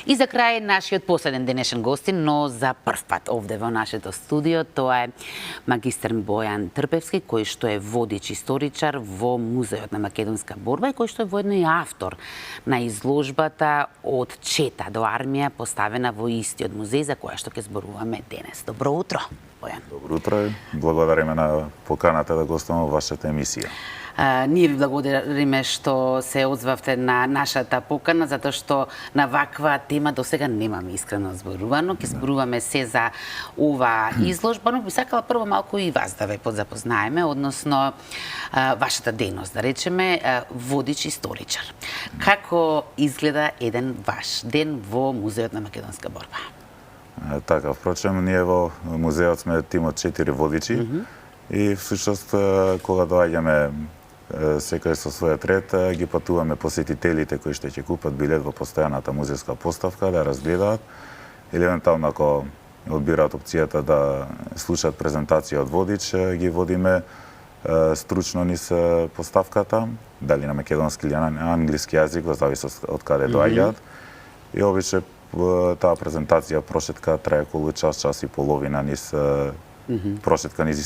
И за крај нашиот последен денешен гостин, но за прв пат овде во нашето студио, тоа е магистер Бојан Трпевски, кој што е водич историчар во Музеот на македонска борба и кој што е воедно и автор на изложбата Од чета до армија, поставена во истиот музеј за која што ќе зборуваме денес. Добро утро, Бојан. Добро утро, благодариме на поканата да гостувам во вашата емисија. Ние ви благодариме што се озвавте на нашата покана, затоа што на ваква тема до сега немаме искрено зборувано. Ќе зборуваме се за ова изложба, но би сакала прво малку и вас да ве подзапознаеме, односно вашата дејност, да речеме, водич историчар. Како изгледа еден ваш ден во Музеот на македонска борба? Така, впрочем, ние во музеот сме тим од 4 водичи и всушност кога доаѓаме секој со својот ред, ги патуваме посетителите кои што ќе купат билет во постојаната музејска поставка да разгледаат или евентуално ако одбираат опцијата да слушаат презентација од водич, ги водиме стручно низ поставката, дали на македонски или на англиски јазик, во зависност од каде доаѓаат. И обично таа презентација прошетка трае околу час, час и половина низ прошетка низ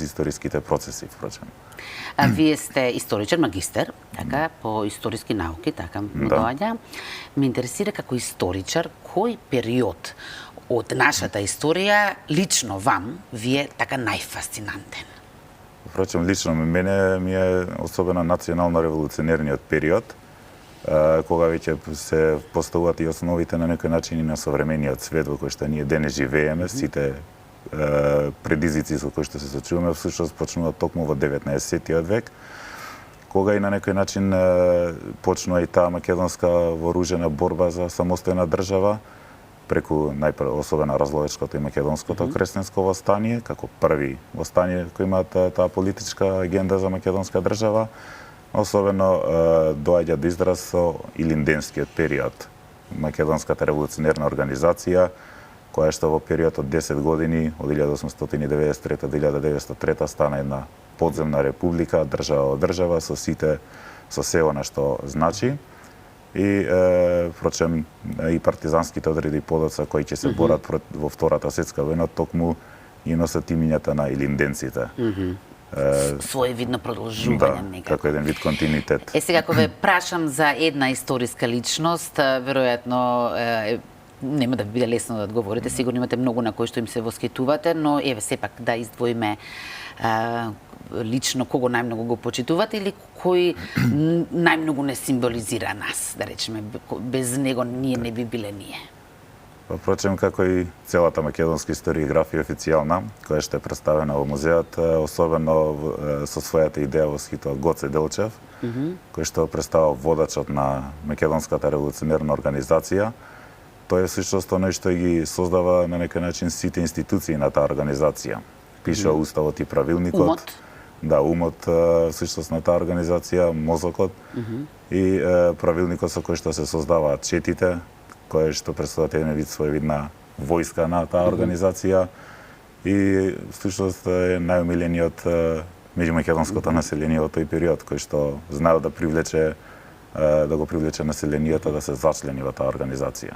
историските процеси, впрочем. Вие сте историчар, магистер, така, по историски науки, така му доаѓа. Ме интересира како историчар, кој период од нашата историја лично вам ви е така најфасцинантен? Впрочем, лично мене ми е особено национално-револуционерниот период, кога веќе се поставуваат и основите на некој начин и на современиот свет во кој што ние денес живееме, сите предизвици со кои што се сочуваме всушност почнуваат токму во 19-тиот век, кога и на некој начин почнува и таа македонска вооружена борба за самостојна држава преку особено разловечкото и македонското кресенско востание, како први востание кои имаат таа политичка агенда за македонска држава, особено доаѓа до израз со Илинденскиот период, македонската револуционерна организација, која што во период од 10 години, од 1893 до 1903 стана една подземна република, држава од држава, со се она што значи. И, впрочем, и партизанските одреди подоцна кои ќе се борат во Втората светска војна, токму и носат имињата на илинденците. Своевидно продолжување некако. Како еден вид континуитет. Сега, ако ве прашам за една историска личност, веројатно нема да биде лесно да одговорите, сигурно имате многу на кои што им се восхитувате, но еве сепак да издвоиме лично кого најмногу го почитувате или кој најмногу не символизира нас, да речеме, без него ние не би биле ние. Впрочем, како и целата македонска историографија официјална, која што е представена во музеот, особено со својата идеја восхитува Гоце Делчев, кој што представува водачот на македонската револуционерна организација. Тој е всушност оној што ги создава на некој начин сите институции на таа организација. Пишува уставот и правилникот. Умот. Да, умот всушност на таа организација, мозокот и правилникот со кој што се создаваат четите, кој што представуваат еден вид своевидна војска на таа организација и всушност е најомилениот меѓу македонското население во тој период, кој што знаел да го привлече населението да се зачлени во таа организација.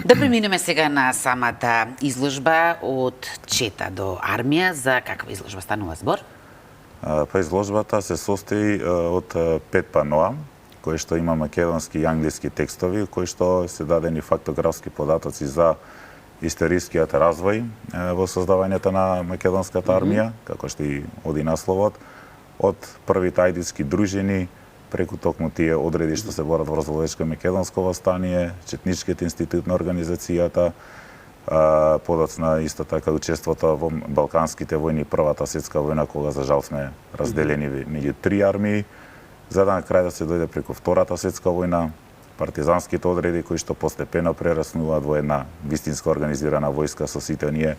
Да преминеме сега на самата изложба Од чета до армија. За каква изложба станува збор? Па изложбата се состои од 5 паноа, кои што има македонски и англиски текстови, кои што се дадени фактографски податоци за историскиот развој во создавањето на македонската армија, како што и оди насловот, од првите ајдински дружини, преку токму тие одреди што се борат во разловечко македонско востание, Четничкиот институт на организацијата, подоцна исто така учеството во Балканските војни, Првата светска војна, кога за жал сме разделени меѓу 3 армии, за да на крај да се дојде преку Втората светска војна, партизанските одреди кои што постепено прераснуваат во една вистинска организирана војска со сите оние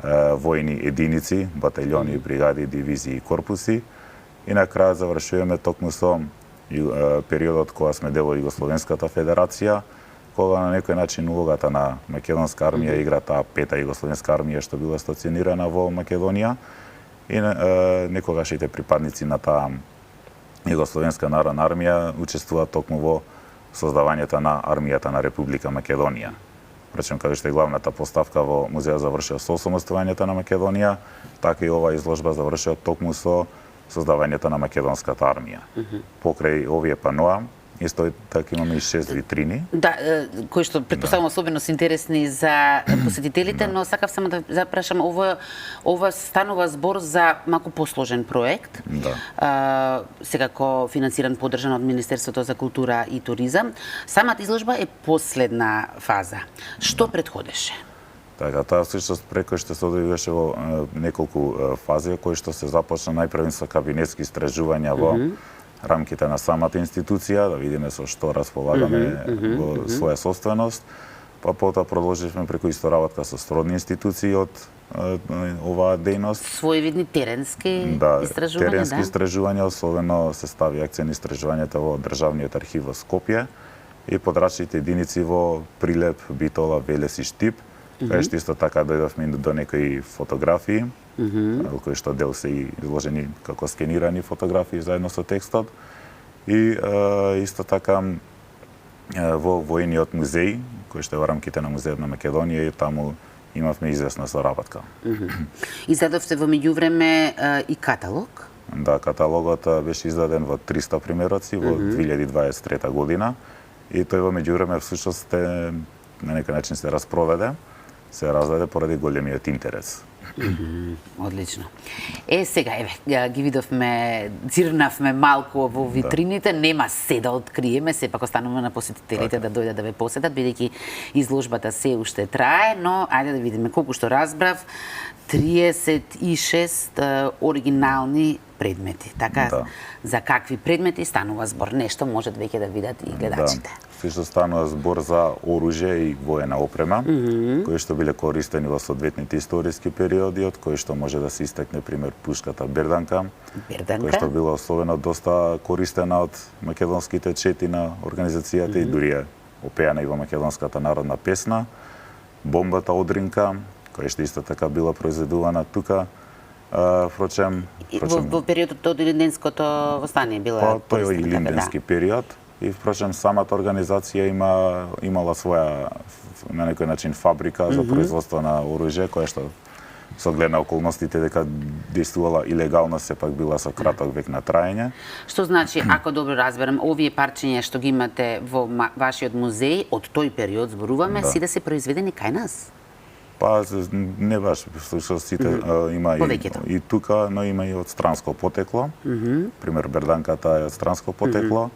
војни единици, батальони, бригади, дивизии и корпуси. И на крај завршуваме токму со периодот кога сме дел од Југословенската федерација, кога на некој начин улогата на македонска армија игра таа пета југословенска армија што била стационирана во Македонија и некогашните припадници на таа Југословенска народна армија учествуваат токму во создавањето на армијата на Република Македонија. Речем, каде што е главната поставка во музејот завршила со осамостојањето на Македонија, така и оваа изложба завршила токму со создавањето на македонската армија. Покрај овие паноа, исто така имаме и 6 витрини. Да, кои што претпоставувам особено се интересни за посетителите, но сакав само да запрашам, ова станува збор за малку посложен проект. Да. Секако финансиран, поддржан од Министерството за култура и туризам. Самата изложба е последна фаза. Што претходеше? Така, таа всушност преку што се одвиваше во неколку фази, кои што се започна најпрво со кабинетски истражувања во рамките на самата институција, да видиме со што располагаме во своја собственост, па потоа продолживме преку исто работа со сродни институции од оваа дејност. Своевидни теренски истражувања, теренски истражувања, особено се стави акцент истражувањата во Државниот архив во Скопје и подрачните единици во Прилеп, Битола, Велес и Штип, кај што исто така дојдовме до некои фотографии, кои што дел се изложени како скенирани фотографии заедно со текстот. И исто така во воениот музеј, кој што е во рамките на Музејот на Македонија, и таму имавме известна соработка. Издадовте во меѓувреме и каталог? Да, каталогот беше издаден во 300 примероци во 2023 година и тој во меѓувреме всушност на некој начин се распродаде, се раздаде поради големиот интерес. Одлично. Сега, ги видовме, цирнавме малку во витрините, нема се да откриеме, сепак остануваме на посетителите да дојдат да ве посетат, бидејќи изложбата се уште трае, но ајде да видиме колку што разбрав, 36 оригинални предмети. Така, за какви предмети станува збор? Нешто можат веќе да видат и гледачите. Што станува збор за оружје и воена опрема, кои што биле користени во соодветните историски периоди, од кои што може да се истакне пример пушката Берданка, која што била особено доста користена од македонските чети на организацијата и дури е опеана и во македонската народна песна, бомбата Одринка, која што исто така била произведувана тука. Впрочем, во периодот од Илинденското востание била тој е Илинденски период. И впрочем самата организација имала своја на некој начин фабрика за производство на оружје, која што со оглед на околностите дека действувала илегално, сепак била со краток век на траење. Што значи, ако добро разберам, овие парчиња што ги имате во вашиот музеј од тој период зборуваме, си да се произведени кај нас? Па не баш, всушност сите има и тука, но има и од странско потекло. Пример Берданката е од странско потекло.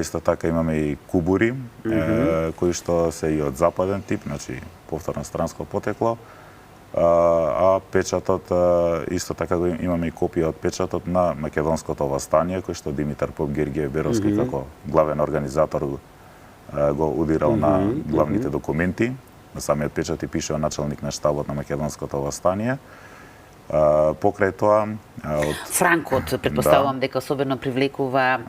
Исто така имаме и кубури, кои што се и од западен тип, значи повторно странско потекло. А печатот, исто така имаме и копија од печатот на Македонското востание, кој што Димитар Поп Гергиев Беровски како главен организатор го удирал на главните документи. На самиот печат и пишува началник на штабот на Македонското востание. Покрај тоа Франкот, предпоставувам дека особено привлекува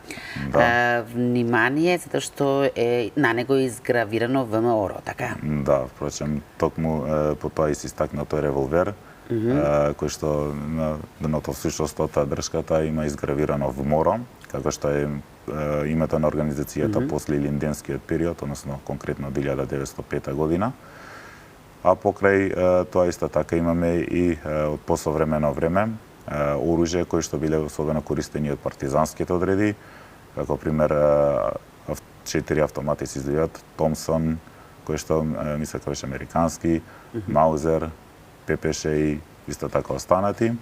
внимание, затоа што е на него изгравирано ВМРО, така? Да, впрочем, токму по тоа и се истакна тој револвер, кој што на дното всушност од држката има изгравирано ВМРО, како што е името на организацијата после Илинденскиот период, односно конкретно 1905 година. А покрај тоа исто така имаме и од посовремено време оружје кои што биле особено користени од партизанските одреди, како пример 4 автомати се издаваат, Томсон, кој што мисля дека беше американски, Маузер, ППШ и исто така останати.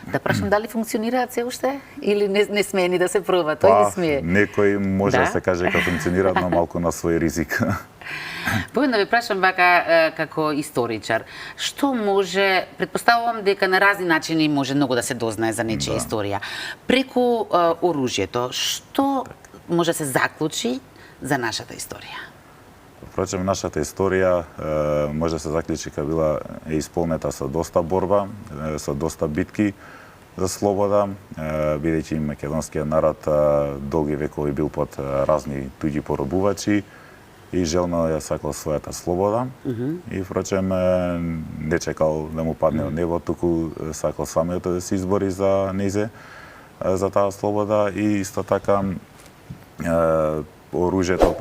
Да прашам дали функционираат се уште или не смее ни да се проба, тој не смее. Некои може да се каже дека функционираат, но малку на свој ризик. Поедно ве прашам вака како историчар, што може, предпоставувам дека на разни начини може многу да се дознае за нечија историја. Преку оружјето, што може да се заклучи за нашата историја? Впрочем, нашата историја може да се заклучи дека била исполнета со доста борба, со доста битки за слобода, бидејќи македонскиот народ долги векови бил под разни туѓи поробувачи и желно ја сакал својата слобода. И впрочем не чекал да му падне од небо, туку сакал самиот да се избори за нејзе, за таа слобода и исто така оружјето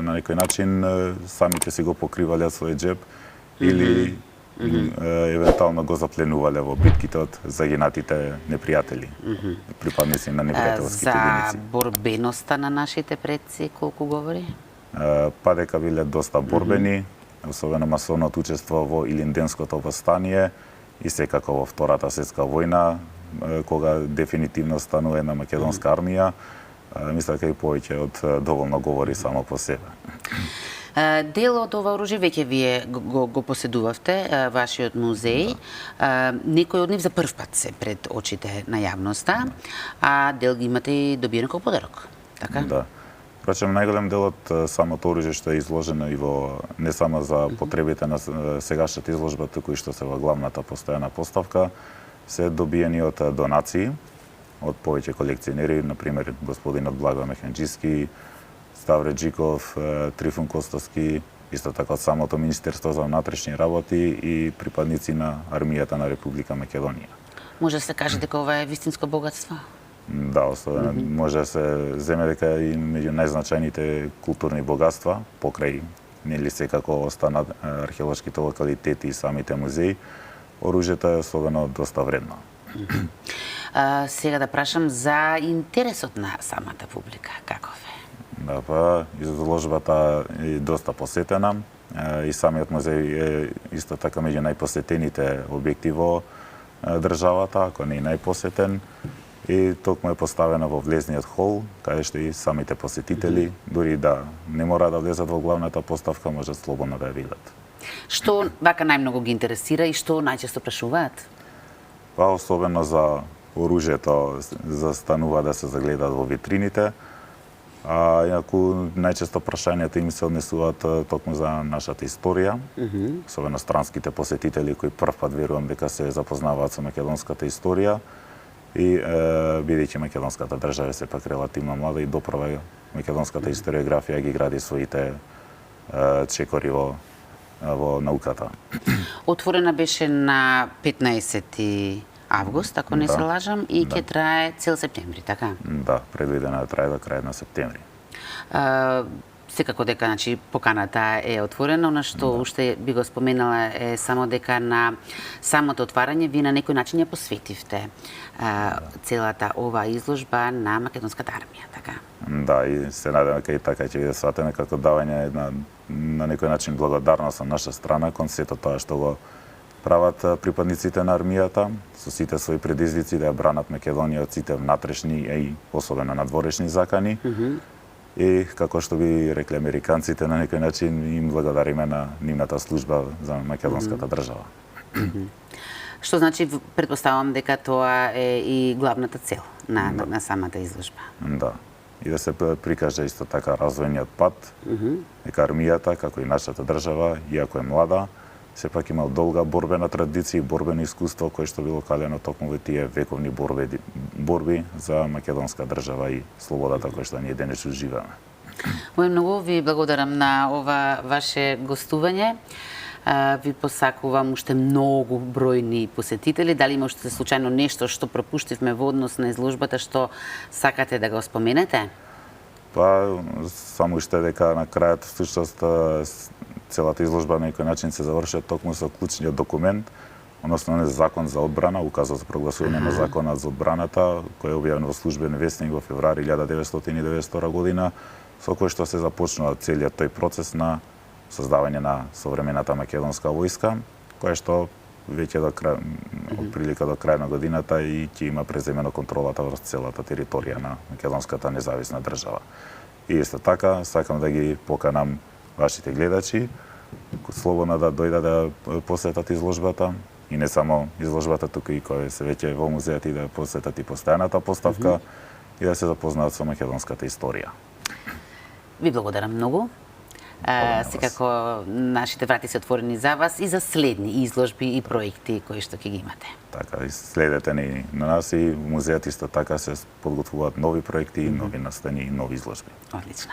на некој начин самите си го покривале од свој джеб или евентуално го запленувале во битките од загинатите непријатели, припадници на непријателските единици. За борбеноста на нашите предци колку говори? Па дека биле доста борбени, особено масовното учество во Илинденското восстание и секако во Втората светска војна, кога дефинитивно станува една македонска армија, мисля дека и повеќе од доволно говори само по себе. Дел од ова оружје веќе вие го поседувавте, вашиот музеј. Некој од нив за прв пат се пред очите на јавноста, а дел ги имате и добиено како подарок. Така? Да. Впрочем, најголем дел од самото оружје што е изложено и во не само за потребите на сегашната изложба, туку и што се во главната постојана поставка, се добиени од донации од повеќе колекционери, например господинот Благо Механџиски, Ставре Джиков, Трифун Костовски, исто така од самото Министерство за внатрешни работи и припадници на армијата на Република Македонија. Може да се каже дека ова е вистинско богатство? Да, особено може да се земе дека и меѓу најзначајните културни богатства, покрај нели секако останат археолошките локалитети и самите музеи, оружјето е особено доста вредно. Сега да прашам за интересот на самата публика, каков е? Да, па, изложбата е доста посетена и самиот музеј е исто така меѓу најпосетените објекти во државата, ако не и најпосетен. И токму е поставена во влезниот хол, каде што и самите посетители, дури да не мора да влезат во главната поставка, можат слободно да ја видат. Што вака најмногу ги интересира и што најчесто прашуваат? Па особено за оружјето застанува да се загледаат во витрините, а инаку најчесто прашањата им се однесуваат токму за нашата историја, особено странските посетители кои првпат верувам дека се запознаваат со македонската историја и бидејќи македонската држава е сепак релативно млада и допрва македонската историографија ги гради своите чекори во науката. Отворена беше на 15 август, ако не се лажам, и ќе трае цел септември, така? Да, предвидено да трае до крај на септември. Секако дека поканата е отворена, она што уште би го споменала е само дека на самото отварање вие на некој начин ја посветивте целата ова изложба на македонската армија, така? Да, и се надевам дека и така ќе биде сватена како давање на некој начин благодарност на наша страна кон сето тоа што го прават припадниците на армијата со сите своји предизвици да ја бранат Македонија од сите внатрешни и особено надворешни закани. И како што би рекле американците, на некој начин им благодариме на нивната служба за македонската држава. Што значи, предпоставам дека тоа е и главната цел на самата изложба. Да. И да се прикаже исто така развојниот пат, дека армијата, како и нашата држава, иако е млада, сепак има долга борбена традиција и борбено искуство кое што било калено токму во тие вековни борби за македонска држава и слободата која што ние денес уживаме. Многу ви благодарам на ова ваше гостување. Ви посакувам уште многу бројни посетители. Дали има уште случајно нешто што пропуштивме во однос на изложбата што сакате да го споменете? Па, само уште дека на крајот всушност целата изложба на некој начин се завршува токму со клучниот документ, односно закон за одбрана, указот за прогласување на законот за одбраната, кој е објавен во службен весник во февруари 1992 година, со кој што се започнува целиот тој процес на создавање на современата македонска војска, која што веќе до крај, прилика до крај на годината и ќе има преземено контролата врз целата територија на македонската независна држава. И исто така, сакам да ги поканам вашите гледачи, слободно да дојдат да посетат изложбата, и не само изложбата, туку и кои се веќе во музејот и да посетат и постојаната поставка и да се запознаат со македонската историја. Ви благодарам многу. Секако нашите врати се отворени за вас и за следни изложби и проекти кои што ќе ги имате. Така, и следете ни на нас и музејот исто така се подготвуваат нови проекти, нови настани и нови изложби. Одлично.